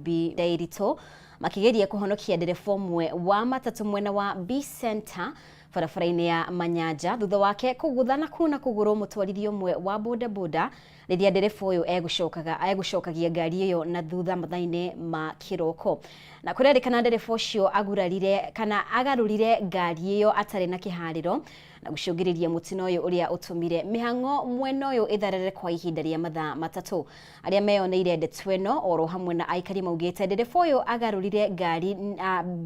Dairito makigeria kuhonokia ndereba umwe wa matatu mwena wa B Center barabara-inĩ ya Manyanja thutha wake kuguthana kuna kuguru mutwarithia umwe wa bodaboda riria ndereba uyu egũcokagia ngari iyo na thutha mathaa-inĩ ma kiroko na kurerikana ndereba ucio agurarire kana agarurire ngari iyo atari na kihariro na gucungiriria mutino uyu uria utumire mihango mwena uyu itharere kwa ihinda ria mathaa matatu aria meyoneire ndeto ĩno oro hamwe na aikari maugite ndereba uyu agarurire ngari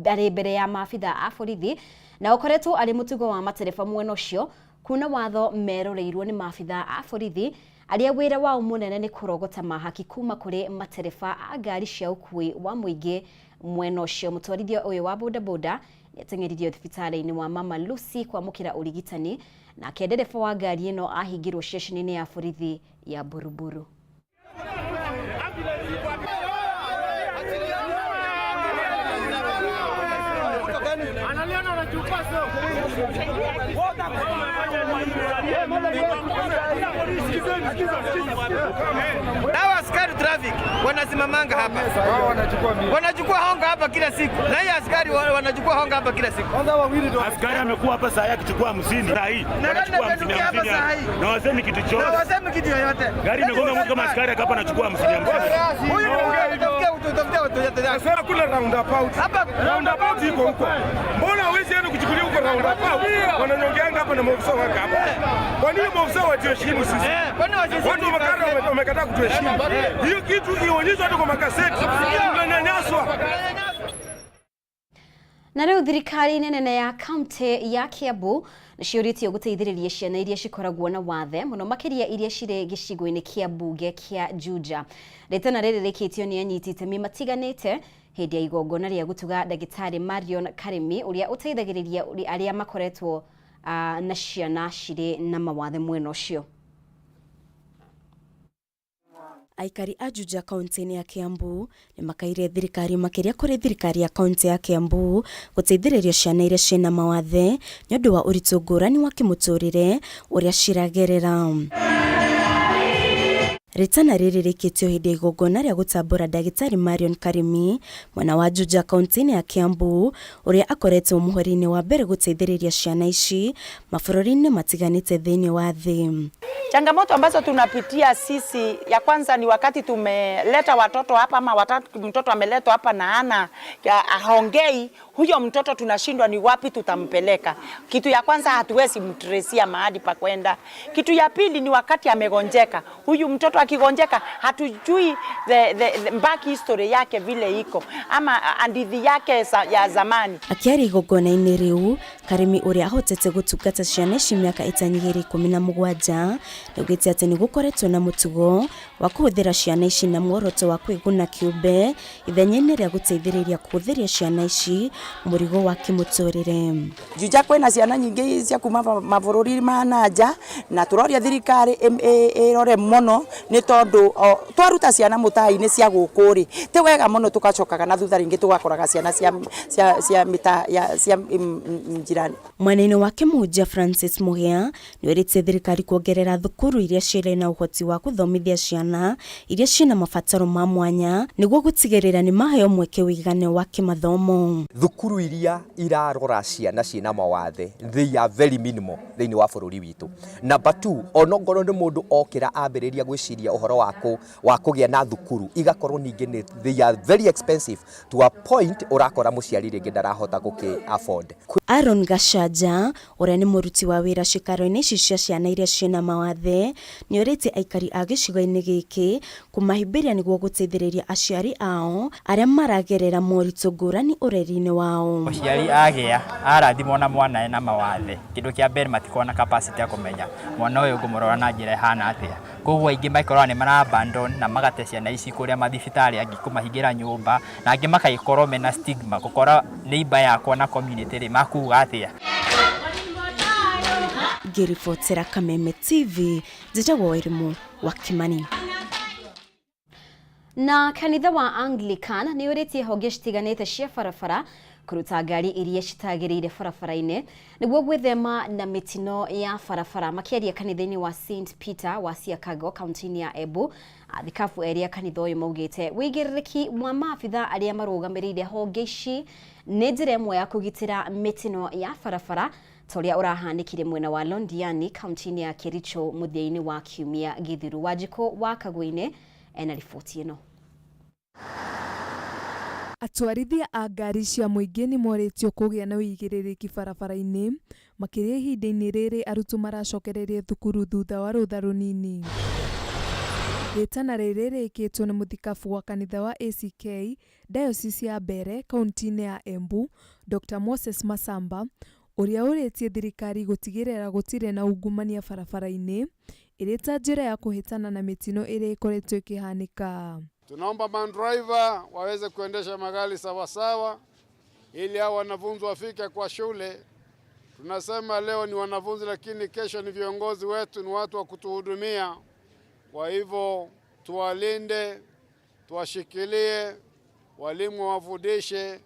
ari mbere ya maabitha a borithi na ukoretwo ari mutugo wa matereba mwena ucio kuna watho meroreirwo ni maabitha a borithi aria wira wao munene ni kurogota mahaki kuma kuri matereba a ngari cia ukui wa muingi mwena ucio mutwarithia uyu wa bodaboda yateng'eririo thibitari-inĩ wa Mama Lucy kwamũkĩra ũrigitani na ndereba wa ngari ĩno ahingirwo ceceni-inĩ ya borithi ya Buruburu. Hawa askari traffic wanasimamanga hapa. Wanachukua honga hapa kila siku. Na hii askari wanachukua honga hapa kila siku. Askari amekuwa hapa saa yake kuchukua 50 saa hii. Wanachukua 50. Na wasemi kitu chochote. Na wasemi kitu yoyote. Gari imegonga mtu kama askari akapa anachukua 50. Huyu utafutia watu yote. Sasa kule roundabout. Hapa roundabout iko huko. Mbona hawezi enda kuchukulia huko roundabout? Wananyongeanga hapa na maofisa wake hapa. Kwa nini maofisa watuheshimu sisi? Watu wa makara wamekataa kutuheshimu. Hiyo kitu ionyeshwe hata kwa makaseti. Tunanyanyaswa. Na rĩu thirikari nene ya kaunti ya Kiambu nĩciũrĩtio gũteithĩrĩria ciana iria cikoragwo na wathe mũno makĩria iria cirĩ gĩcigo-inĩ kĩa mbunge kĩa Juja. Rĩtana rĩrĩ rĩkĩtio nĩ anyiti itemi matiganĩte hĩndĩ ya igongona rĩa gũtuga Ndagĩtarĩ Marion Karĩmi ũrĩa ũteithagĩrĩria arĩa makoretwo na ciana cirĩ na mawathe mwena ũcio. Aikari a Juja kaunti-inĩ ya Kiambu nĩ makaire thirikari makĩria kũrĩ thirikari ya kaunti ya Kiambu gũteithĩrĩria ciana iria ciĩna mawathe nĩ ũndũ wa ũritũ ngũrani wa kĩmũtũrĩre ũrĩa ciragerera. Rĩtana rĩrĩ rĩkĩtio hĩndĩ ya igongona rĩa gũtambũra Ndagĩtarĩ Marion Karĩmi mwena wa Juja kaunti-inĩ ya Kiambu ũrĩa akoretwo mũhari-inĩ wa mbere gũteithĩrĩria ciana ici mabũrũri-inĩ matiganĩte thĩinĩ wa thĩ. Changamoto ambazo tunapitia sisi ya kwanza ni wakati tumeleta watoto hapa ama mtoto ameletwa hapa na ana ahongei, huyo mtoto tunashindwa ni wapi tutampeleka. Kitu ya kwanza hatuwezi mtresia mahali pa kwenda. Kitu ya pili ni wakati amegonjeka. Huyu mtoto akigonjeka hatujui the back history yake vile iko ama hadithi yake ya zamani. Akiari igongona-inĩ rĩu Karĩmi ũrĩa ahotete gũtungata ciana ici mĩaka ĩtanyihĩire 17 nĩaugĩte atĩ nĩ gũkoretwo na mũtugo wa kũhũthĩra ciana ici na muoroto wa kwĩguna kĩũmbe ithenya-inĩ rĩa gũteithĩrĩria kũhũthĩria ciana ici mũrigo wa kĩmũtũrĩre. Juja kwĩna ciana nyingĩ cia kuma mabũrũri ma nanja na tũroria thirikari ĩrore mũno nĩ tondũ twaruta ciana mũtaha-inĩ cia gũkũ rĩ ti wega mũno tũgacokaga na thutha rĩngĩ tũgakoraga ciana cia mita cia njirani. Mwena-inĩ wake Mũhunjia Francis Mũhĩa nĩ wĩrĩte thirikari kuongerera thukuru iria cirĩ na ũhoti wa gũthomithia ciana iria ciĩna mabataro ma mwanya nĩguo gũtigĩrĩra nĩ maheo mweke wĩigane wa kĩmathomo. Thukuru iria irarora ciana ciĩna mawathe they are very minimal thĩinĩ wa bũrũri witũ. Number 2, onongorwo nĩ mũndũ okĩra ambĩrĩria gwĩciria ũhoro wa kũgĩa na thukuru igakorwo ningĩ they are very expensive to a point ũrakora mũciari rĩngĩ ndarahota gũkĩ afford. Aaron Gachanja ũrĩa nĩ mũruti wa wĩra cikaro-inĩ ici cia ciana iria ciĩna mawathe nĩ orĩtie aikari a gĩcigo-inĩ gĩkĩ kũmahĩmbĩria nĩguo gũteithĩrĩria aciari ao arĩa maragerera moritũ ngũrani ũreri-inĩ wao. Mũciari agĩa arathimwo na mwana ena mawathe kĩndũ kĩa mbere matikoragwo na capacity ya kũmenya mwana ũyũ ngũmũrora na njĩra ĩhana atĩa. Koguo aingĩ makoragwo nĩ mara abandon na magate ciana ici kũrĩa mathibitarĩ angĩ kũmahingĩra nyũmba na angĩ makaikorwo mena stigma gũkora neighbor yakwa na community rĩ makuga atĩa. Ngĩribotera Kameme TV njĩtagwo Wairimu wa Kimani. Na kanitha wa Anglican nĩ ũrĩtie honge citiganĩte cia barabara kuruta ngari iria citagĩrĩire barabara-inĩ nĩguo gwĩthema na mĩtino ya barabara. Makĩaria kanitha-inĩ wa St Peter wa Siakago kaunti-inĩ ya Embu, athikabu erĩ a kanitha ũyũ maugĩte wĩigĩrĩrĩki wa maabitha arĩa marũgamĩrĩire honge ici nĩ njĩra ĩmwe ya kũgitĩra mĩtino ya barabara ta ũrĩa ũrahanĩkire mwena wa Londiani kaunti-inĩ ya Kericho mũthia-inĩ wa kiumia gĩthiru. Wanjikũ wa Kagwe-inĩ ena riboti ĩno. Atwarithia a ngari cia mũingĩ nĩ morĩtio kũgĩa na ũigĩrĩrĩki barabara-inĩ makĩria ihinda-inĩ rĩrĩ arutwo maracokereria thukuru thutha wa rũtha rũnini. Rĩtana rĩrĩ rĩkĩtwo nĩ mũthikabu wa kanitha wa ACK Diocese ya Mbere kaunti-inĩ ya Embu, Dr. Moses Masamba, ũrĩa ũrĩtie thirikari gũtigĩrĩra gũtirĩ na ungumania barabara-inĩ ĩrĩ ta njĩra ya kũhĩtana na mĩtino ĩrĩa ĩkoretwo ĩkĩhanĩka. Tunaomba mandriver waweze kuendesha magari sawasawa ili hao wanafunzi wafike kwa shule. Tunasema leo ni wanafunzi lakini kesho ni viongozi wetu, ni watu wa kutuhudumia. Kwa hivyo tuwalinde, tuwashikilie, walimu wafundishe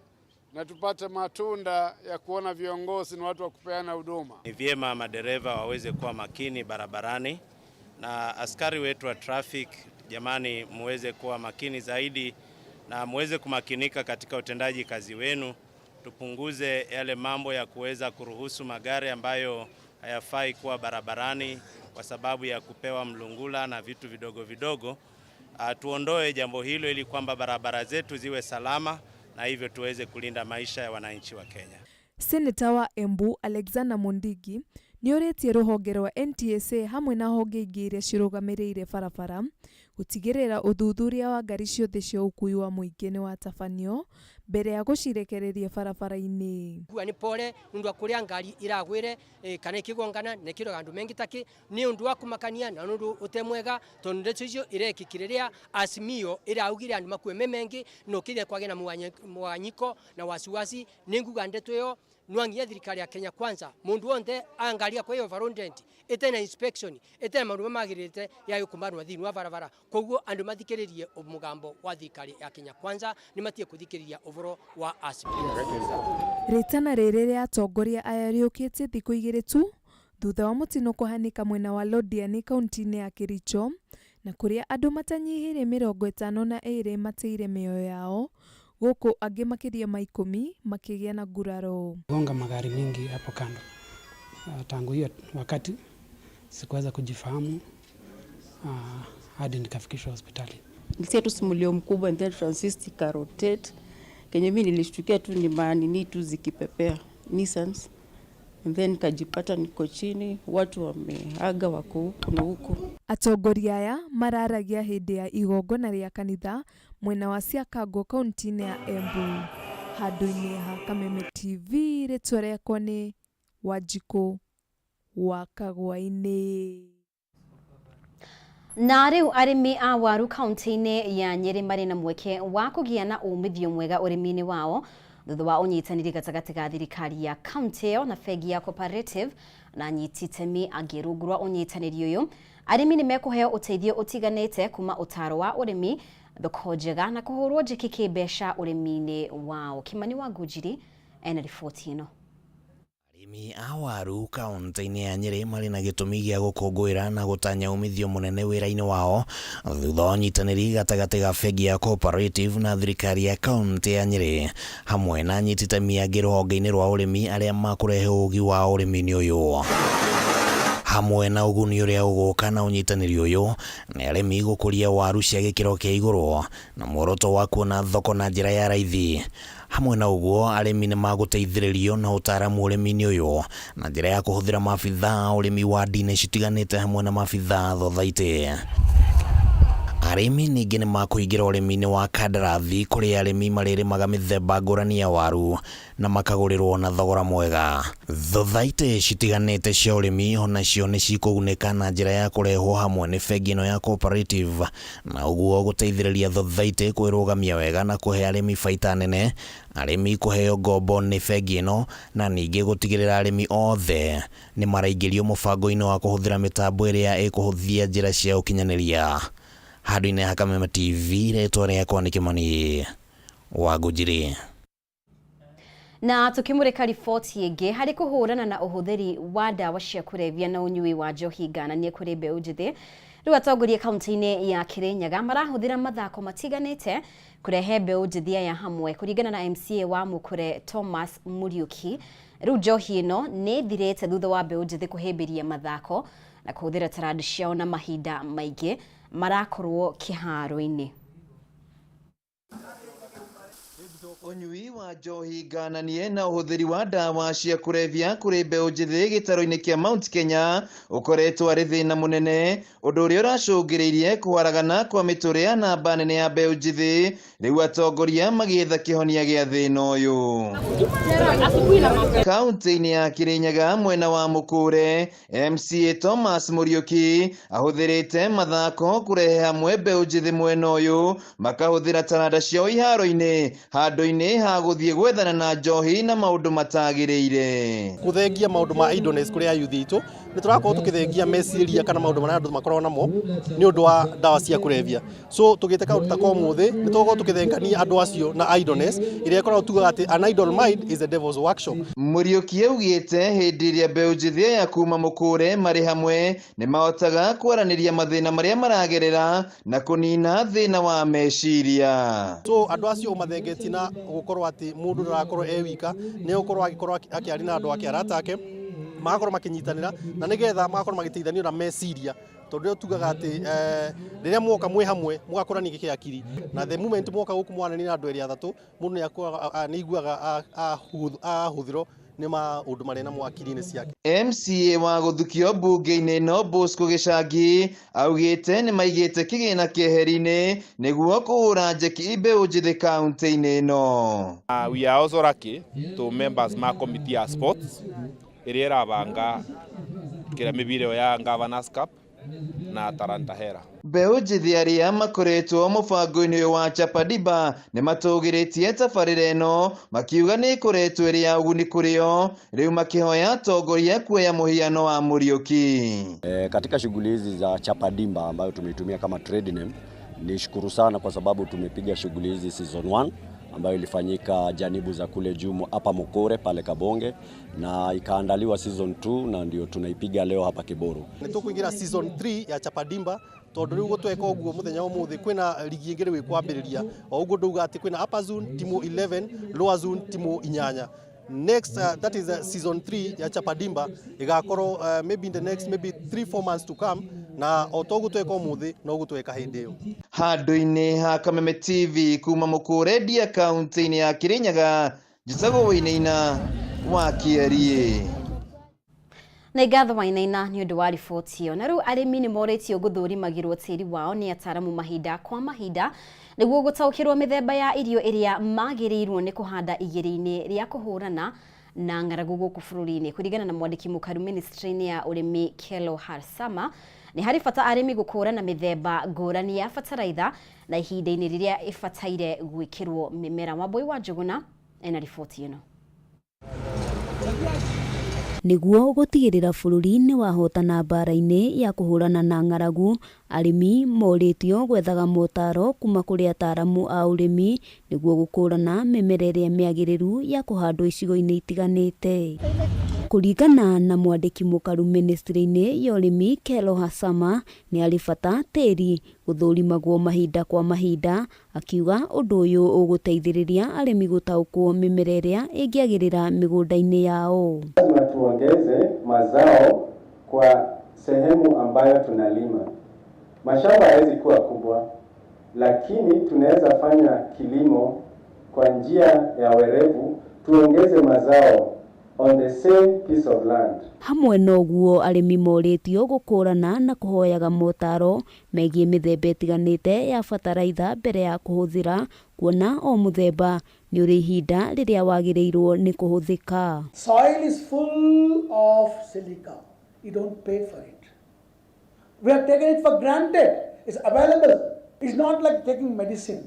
na tupate matunda ya kuona viongozi ni watu wa kupeana huduma. Ni vyema madereva waweze kuwa makini barabarani, na askari wetu wa traffic, jamani, muweze kuwa makini zaidi na muweze kumakinika katika utendaji kazi wenu. Tupunguze yale mambo ya kuweza kuruhusu magari ambayo hayafai kuwa barabarani kwa sababu ya kupewa mlungula na vitu vidogo vidogo. Tuondoe jambo hilo ili kwamba barabara zetu ziwe salama na hivyo tuweze kulinda maisha ya wananchi wa Kenya. Senator wa Embu Alexander Mondigi nĩ ũrĩtie rũhonge rwa NTSA hamwe na honge ingĩ iria cirũgamĩrĩire barabara gũtigĩrĩra ũthuthuria wa ngari ciothe cia ũkui wa mũingĩ nĩ watabanio mbere ya gũcirekereria barabara-inĩ. Ni pole nundu wa kuria ngari iragwire kana ikigongana ne kiro gandu mengi taki ni undu wa kumakania na nundu utemwega tondu ndeto icio irekikiriria Azimio iraugire andu makueme mengi no kire kwage na mwanyiko na wasiwasi ninguga ndeto yo nwangia thirikari ya Kenya Kwanza mundu wonde angalia kwa hiyo varondenti etena inspection etena marume magirite ya yukumarwa thini wa barabara koguo andu mathikiririe umugambo wa thirikari ya Kenya Kwanza ni matie kuthikiriria uvoro wa Azimio. Ritana rĩrĩ rĩa atongoria aya rĩũkĩte thikũ igĩrĩ tu thutha wa mũtino kũhanĩka mwena wa Londiani kaunti-inĩ ya Kericho na kũrĩa andũ matanyihĩire 52 mateire mĩoyo yao gũkũ angĩ makĩria ma 10 makĩgĩa na nguraro. Gonga magari mingi hapo kando. Tangu hiyo wakati sikuweza kujifahamu hadi nikafikishwa hospitali. Nilisikia tu simulio mkubwa and then transist ikarotate. Kenye mimi nilishtukia tu ni manini tu zikipepea Nissans. And then kajipata niko chini, watu wameaga wako huku na huku. Atongoria aya mararagia hĩndĩ ya igongona rĩa kanitha mwena wa Siakago kaunti-inĩ ya Embu. Handũ-inĩ ha Kameme TV rĩtwa rĩakwa nĩ Wanjikũ wa Kagwe-inĩ. Na rĩu arĩmi a waru kaunti-inĩ ya Nyeri marĩ na mweke wa kũgĩa na umithio mwega ũrĩmi-inĩ wao thutha wa ũnyitanĩri gatagatĩ ga thirikari ya kaunti ĩyo na bengi ya Cooperative na anyiti itemi angĩ rungu rwa ũnyitanĩri ũyũ. Arĩmi nĩ mekũheo ũteithio ũtiganĩte kuma ũtaro wa ũrĩmi, thoko njega na kũhũrwo njeki kĩmbeca ũrĩmi-inĩ wao. Kimani wa Ngũnjiri ena riboti ĩno. Arĩmi a waru kaunti-inĩ ya Nyeri marĩ na gĩtũmi gĩa gũkũngũĩra na gũtanya umithio mũnene wĩra-inĩ wao thutha wa ũnyitanĩri gatagatĩ ga bengi ya Cooperative na thirikari ya kaunti ya Nyeri hamwe na anyiti itemi angĩ rũhonge-inĩ rwa ũrĩmi arĩa makũrehe ũũgĩ wa ũrĩmi-inĩ ũyũ. Hamwe na ũguni ũrĩa ũgũka na ũnyitanĩri ũyũ nĩ arĩmi gũkũria waru cia gĩkĩro kĩa igũrũ na muoroto wa kuona thoko na njĩra ya raithi. Hamwe na ũguo arĩmi nĩ magũteithĩrĩrio na ũtaaramu ũrĩmi-inĩ ũyũ na njĩra ya kũhũthĩra maabitha ũrĩmi wa ndini citiganĩte hamwe na maabitha thothaitĩ. Arĩmi ningĩ nĩ makũingĩra ũrĩmi-inĩ wa kandarathi kũrĩa arĩmi marĩrĩmaga mĩthemba ngũrani ya waru na makagũrĩrwo na thogora mwega. Thothaitĩ citiganĩte cia ũrĩmi onacio nĩ cikũgunĩka na njĩra ya kũrehwo hamwe nĩ bengi ĩno ya Cooperative na ũguo gũteithĩrĩria thothaitĩ kwĩrũgamia wega na kũhe arĩmi baita nene, arĩmi kũheo ngombo nĩ bengi ĩno na ningĩ gũtigĩrĩra arĩmi othe nĩ maraingĩrio mũbango-inĩ wa kũhũthĩra mĩtambo ĩrĩa ĩkũhũthia njĩra cia ũkinyanĩria. Handũ-inĩ ha Kameme TV rĩtwa rĩakwa nĩ Kimani wa Ngũnjiri. Na tukimurika riboti ingi hari kuhurana na uhuthiri wa ndawa cia kulevya na unyui wa njohi ngananie kuri mbeũ njithi, riu atongoria kaunti-ini ya Kirinyaga marahuthira mathako matiganite kurehe mbeũ njithi aya hamwe. Kuringana na MCA wa Mukure Thomas Muriuki, riu njohi ino ni thirite thutha wa mbeũ njithi kuhimbiria mathako na kuhuthira tarandi ciao na mahinda maingi marakorwo kiharo-ini. Unyui wa njohi ngananie na uhuthiri wa ndawa cia kulevya kuri mbeũ njithi gitaro-ini kia Mount Kenya ukoretwo ari thina munene, undu uria uracungiriirie kuharagana kwa mituri ya namba nene ya mbeũ njithi, riu atongoria magietha kihonia gia thina uyu. Kaunti-ini ya Kirinyaga mwena wa Mukure, MCA Thomas Muriuki ahuthirite mathako kurehe hamwe mbeũ njithi mwena uyu, makahuthira taranda ciao iharo-ini handu-ini ha guthie gwethana na njohi na maundu matagiriire. Kuthengia maundu ma idleness kuri ayuthi itu ni turakorwo tukithengia meciria kana maundu maria andu makorwo namo ni undu wa ndawa cia kulevya. So tugite kaundu ta komuthi ni tukorwo tukithengania andu acio na idleness iria ikorwo tuga ati an idle mind is a devil's workshop. Muriuki augite hindi iria mbeũ njithi ya kuma Mukure mari hamwe ni mahotaga kwaraniria mathina maria maragerera na kunina thina wa meciria. So andu acio umathengetie na gukorwo ati mundu ndarakorwo wika, ni gukorwo agikorwo akiari na andu ake arata ake magakorwo makinyitanira na nigetha magakorwo magiteithanio na meciria, tondu tugaga ati riria mwoka mwe hamwe mugakorani gikiakiri na the moment mwoka guku mwanani na andu eri athatu mundu ni akora ni iguaga ahuthiro ni maundu marena mwakiri-ini ciake. MCA wa guthukio bunge-ini no Bosco Gichangi augite ni maigite kigina kieheri-ini niguo kuhura njeki mbeũ njithi kaunti-ini ino. We are also lucky to members ma committee ya sports iria irabanga kira mibiro ya Governors Cup na Talanta Hera. Mbeũ njithi aria makoretwo mubango-ini wa Chapadiba ni matugiritie tabarĩra ino makiuga ni ikoretwo iri ya uguni kurio, riu makihoya atongoria kuoya muhiano wa Muriuki. Katika shughuli hizi za Chapadimba ambayo tumeitumia kama trade name, ni shukuru sana kwa sababu tumepiga shughuli hizi season 1 ambayo ilifanyika janibu za kule Jumu hapa Mukure pale Kabonge, na ikaandaliwa season 2 na ndio tunaipiga leo hapa Kiboru. Nitukuingira season 3 ya Chapadimba tondu riu gutweka uguo muthenya umuthi kwina ligi ingire wi kwambiriria o uguo nduga ati kwina upper zone timu 11 lower zone timu 8. Next that is season 3 ya Chapadimba igakorwo maybe in the next maybe 3-4 months to come, na otogu tweka umuthi no gutweka hindi iyo. Handu-ini ha Kameme TV kuma Mukure dia kaunti-ini ya Kirinyaga, Njitagwo Wainaina wa Kiarie. Na igatho Wainaina ni undu wa riboti iyo. Na riu arimi ni moritio guthurimagirwo tiri wao ni ataramu mahinda kwa mahinda niguo gutaukirwo mithemba ya irio iria magirirwo ni kuhanda igiri-ini ria kuhurana na ng'aragu guku bururi-ini. Kuringana na mwandiki mukaru ministry-ini ya urimi Kelo Harsama, ni hari bata arimi gukurana mithemba ngurani ya bataraitha na ihinda-ini riria ibataire gwikirwo mimera. Wambui wa Njuguna ena riboti ino. Niguo gutigirira bururi ni wahotana mbara-ini ya kuhurana na ng'aragu, arimi moritio gwethaga motaro kuma kuri ataramu a urimi niguo gukurana mimera iria miagiriru ya kuhandwo icigo-ini itiganite. Kuringana na mwandiki mukaru ministry-ini ya urimi Kelo Harsama, ni ari bata tiri guthurimagwo mahinda kwa mahinda, akiuga undu uyu uguteithiriria arimi gutaukwo mimera iria ingiagirira migunda-ini yao. Lazima tuongeze mazao kwa sehemu ambayo tunalima. Mashamba hawezi kuwa kubwa, lakini tunaweza fanya kilimo kwa njia ya werevu, tuongeze mazao on the same piece of land. Hamwe noguo arimi moritio gukurana na kuhoyaga motaro megie mithemba itiganite ya bataraitha mbere ya kuhuthira, kuona o muthemba ni uri ihinda riria wagirirwo ni kuhuthika. Soil is full of silica. You don't pay for it. We have taken it for granted. It's available. It's not like taking medicine,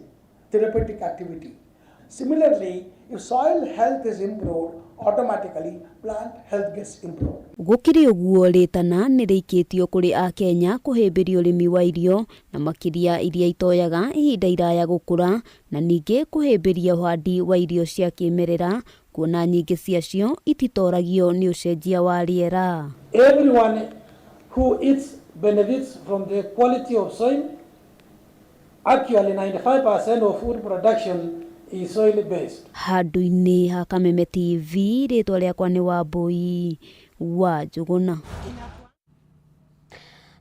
therapeutic activity. Similarly, if soil health is improved, automatically plant health gets improved. Gukiri uguo ritana ni rikitio kuri a Kenya kuhimbiria urimi wa irio na makiria iria itoyaga ihinda iraya gukura, na ningi kuhimbiria uhandi wa irio cia kimerera, kuona nyingĩ ciacio ititoragio nĩ ũcenjia wa rĩera. Everyone who eats benefits from the quality of soil. Actually 95% of food production is soil based. Handũ-inĩ ha Kameme TV, rĩtwa rĩakwa nĩ Wambui wa Njũgũna.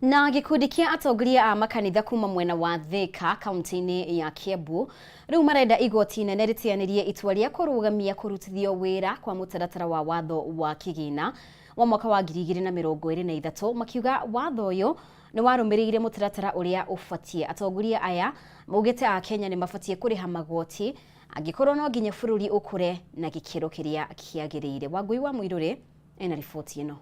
Na gikundi kia atongoria a makanitha kuma mwena wa Thika kaunti-inĩ ya Kiambu rĩu marenda igoti inene rĩteanĩrie itua rĩa kũrũgamia kũrutithio wĩra kwa mũtaratara wa watho wa kĩgĩna wa mwaka wa 2023 makiuga watho ũyũ nĩ warũmĩrĩire mũtaratara ũrĩa ũbatie. Atongoria aya maugĩte a Kenya nĩ mabatie kũrĩha magoti angĩkorwo no nginya bũrũri ũkũre na gĩkĩro kĩrĩa kĩagĩrĩire. Wangui wa Mũirũrĩ ena riboti ĩno.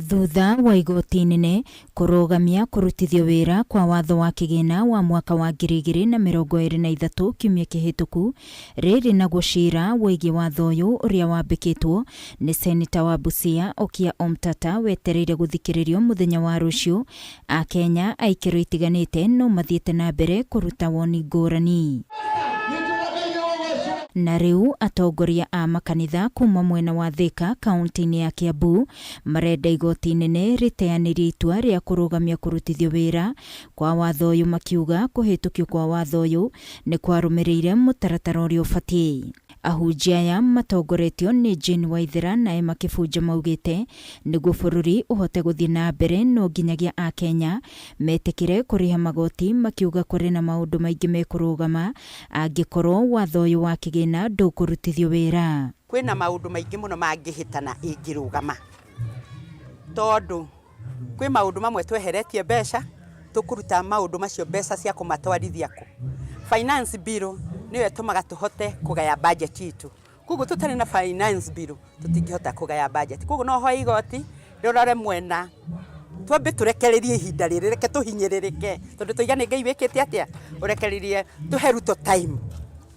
Thutha wa igoti inene kũrũgamia kũrutithio wĩra kwa watho wa kĩgĩna wa mwaka wa 2023 kiumia kĩhĩtũku, rĩrĩ na gũcira wĩgiĩ watho ũyũ ũrĩa wambĩkĩtwo nĩ seneta wa Busia Okiya Omtata wetereire gũthikĩrĩrio mũthenya wa rũciũ. A Kenya aikĩro itiganĩte no mathiĩte na mbere kũruta woni ngũrani. Na rĩu atongoria a makanitha kuma mwena wa Thika kaunti-inĩ ya Kiambu marenda igoti inene rĩteanĩrie itua rĩa kũrũgamia kũrutithio wĩra kwa watho ũyũ, makiuga kũhĩtũkio kwa watho ũyũ nĩ kwarũmĩrĩire mũtaratara ũrĩa ũbatie. Ahunjia aya matongoretio nĩ Jane Waithera na Emma Kĩbunja maugĩte nĩguo bũrũri ũhote gũthiĩ na mbere no nginyagia a Kenya metĩkĩre kũrĩha magoti, makiuga kũrĩ na maũndũ maingĩ mekũrũgama angĩkorwo watho ũyũ wa kĩgĩna ndũkũrutithio wĩra. Kwĩna maũndũ maingĩ mũno mangĩhĩtana ĩngĩrũgama, tondũ kwĩ maũndũ mamwe tweheretie mbeca tũkũruta maũndũ macio mbeca cia kũmatwarithia kũ. Finance bill nĩyo ĩtũmaga tũhote kũgaya budget itũ. Koguo tũtarĩ na finance bill tũtingĩhota kũgaya budget. Koguo no hoya igoti rĩrore mwena twambe tũrekererie ihinda rĩrĩ, reke tũhinyĩrĩrĩke tondũ tũigane Ngai wĩkĩte atĩa, ũrekererie tũhe Ruto time.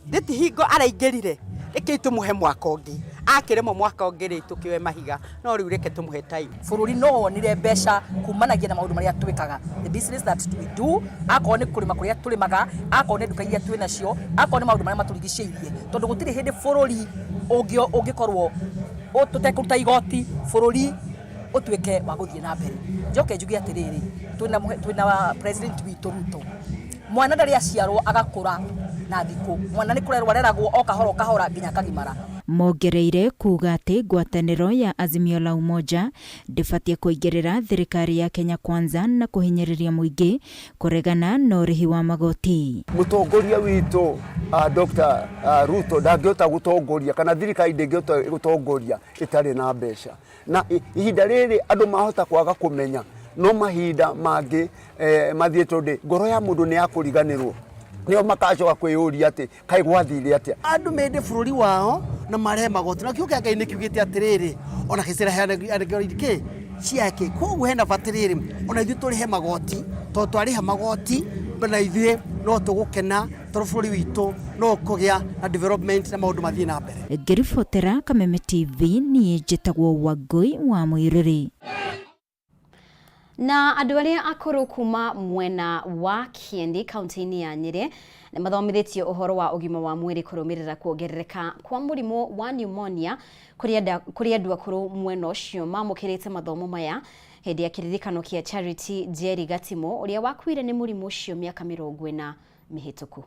Ndĩti hingo araingĩrire reke tũmũhe mwaka ũngĩ, akĩremwo mwaka ũngĩ rĩ tũkĩwe mahiga, no rĩu reke tũmũhe time. Bũrũri no wonire mbeca kumanagia na maũndũ marĩa twĩkaga, the business that we do, akorwo nĩ kũrĩma kũrĩa tũrĩmaga, akorwo nĩ nduka iria twĩ nacio, akorwo nĩ maũndũ marĩa matũrigicĩirie, tondũ gũtirĩ hĩndĩ bũrũri ũngĩkorwo tũtekũruta igoti bũrũri ũtuĩke wa gũthiĩ na mbere. Njoke njuge atĩrĩrĩ, twĩna president witũ Ruto, mwana ndarĩ aciarwo agakũra na thikũ, mwana nĩ kũrerwo areragwo o kahora nginya akagimara. Mongereire kuga atĩ ngwatanĩro ya Azimio la Umoja ndĩbatie kũingĩrĩra thirikari ya Kenya Kwanza na kũhinyĩrĩria mũingĩ kũregana na ũrĩhi wa magoti. Mũtongoria witũ Dr. Ruto ndangĩhota gũtongoria kana thirikari ndĩngĩhota gũtongoria ĩtarĩ na mbeca, na ihinda rĩrĩ andũ mahota kwaga kũmenya no mahinda mangĩ mathiĩ tondũ ngoro ya mũndũ nĩ ya kũriganĩrwo, nĩo makacoka kwĩyũria atĩ kaĩ gwathire atĩa. Andũ mende bũrũri wao na marehe magoti, na kiugo kĩa Ngai nĩ kiugĩte atĩrĩrĩ, ona kĩcera heanagĩrĩke ciake. Koguo hena bata rĩrĩ, ona ithuĩ tũrĩhe magoti, tondũ twarĩha magoti na ithuĩ no tũgũkena, tondũ bũrũri witũ no kũgĩa na development na maũndũ mathiĩ na mbere. Ngĩribotera Kameme TV, niĩ njĩtagwo Wangui wa Mũirũrĩ. Na andũ arĩa akũrũ kuma mwena wa Kiendi kaunti-inĩ ya Nyĩrĩ nĩ mathomithĩtio ũhoro wa ũgima wa mwĩrĩ kũrũmĩrĩra kuongerereka kwa mũrimũ wa pneumonia kũrĩ andũ akũrũ mwena ũcio. Mamũkĩrĩte mathomo maya hĩndĩ ya kĩririkano kĩa Charity Njeri Gatimo ũrĩa wakuire nĩ mũrimũ ũcio mĩaka 40 mĩhĩtũku.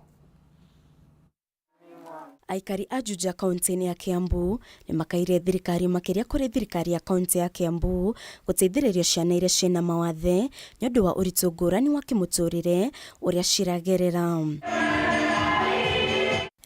Aikari a Juja kaunti-inĩ ya Kiambu nĩ makaire thirikari makĩria kũrĩ thirikari ya kaunti ya Kiambu gũteithĩrĩria ciana iria ciĩna mawathe nĩ ũndũ wa ũritũ ngũrani wa kĩmũtũrĩre ũrĩa ciragerera.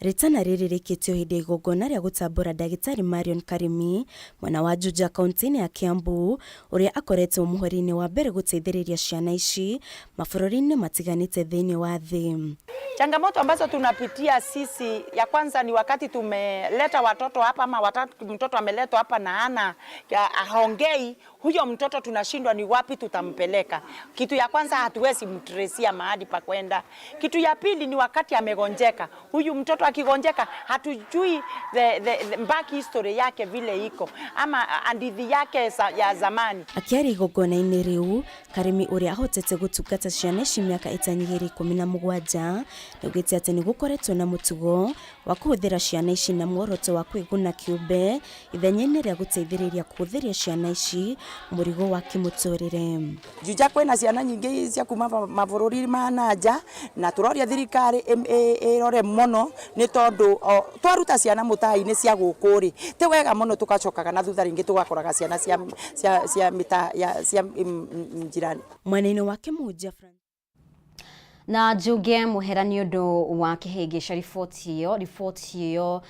Ritana rĩrĩ rĩkĩtio hĩndĩ igongona rĩa gũtambũra ndagĩtarĩ Marion Karimi mwena wa Juja kaunti-inĩ ya Kiambu ũrĩa akoretwo mũhari-inĩ wa mbere gũteithĩrĩria ciana ici mabũrũri-inĩ matiganĩte thĩinĩ wa thĩ. Changamoto ambazo tunapitia sisi, ya kwanza ni wakati tumeleta watoto hapa ama mtoto ameletwa hapa na haongei, huyo mtoto tunashindwa ni wapi tutampeleka. Kitu ya kwanza hatuwezi mtresia mahali pa kwenda. Kitu ya pili ni wakati amegonjeka. Huyu mtoto akigonjeka hatujui the back history yake vile iko ama hadithi yake ya zamani. Akiari igongona-inĩ riu Karimi uria ahotete gutungata ciana ici miaka itanyigiri 17 naugite ati ni gukoretwo na mutugo wa kuhuthira ciana ici na muoroto wa kwiguna kiumbe ithenya-inĩ ria guteithĩrĩria kuhuthiria ciana ici murigo wa kimuturire. Juja kwena ciana nyingi cia kuma mabũrũri ma nanja na turoria thirikari irore muno ni tondu twaruta ciana mutai-inĩ cia gũkũ ri ti wega muno tukacokaga na thutha ringi tugakoraga ciana cia mita cia njirani. Mwena-inĩ wake Muja na Njuge muhera ni undu wa kihingisha riboti iyo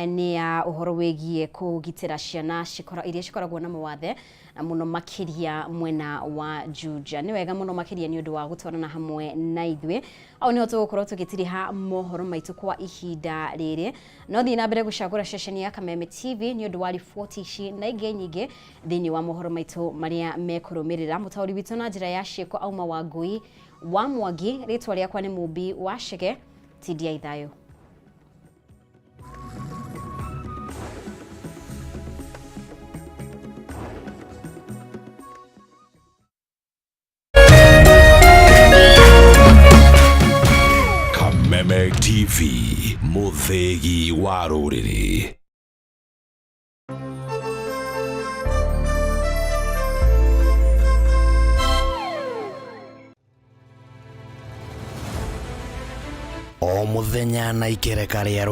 ni ya uhoro wegie kugitira ciana iria cikoragwo na mawathe na muno makiria mwena wa Juja. Ni wega muno makiria ni undu wa gutwarana hamwe na ithwe au ni tugukorwo tugitiriha mohoro maitu kwa ihinda riri. No thi na mbere gucagura ceceni ya Kameme TV ni undu wa riboti ici na ingi nyingi thini wa mohoro maitu maria mekurumirira. Mutauri witu na njira ya cieko auma wa Ngui wa Mwangi, ritwa riakwa ni Mubi wa Shege. Tidia Ithayo. Kameme TV, muthegi wa ruriri. O muthenya na ikereka ria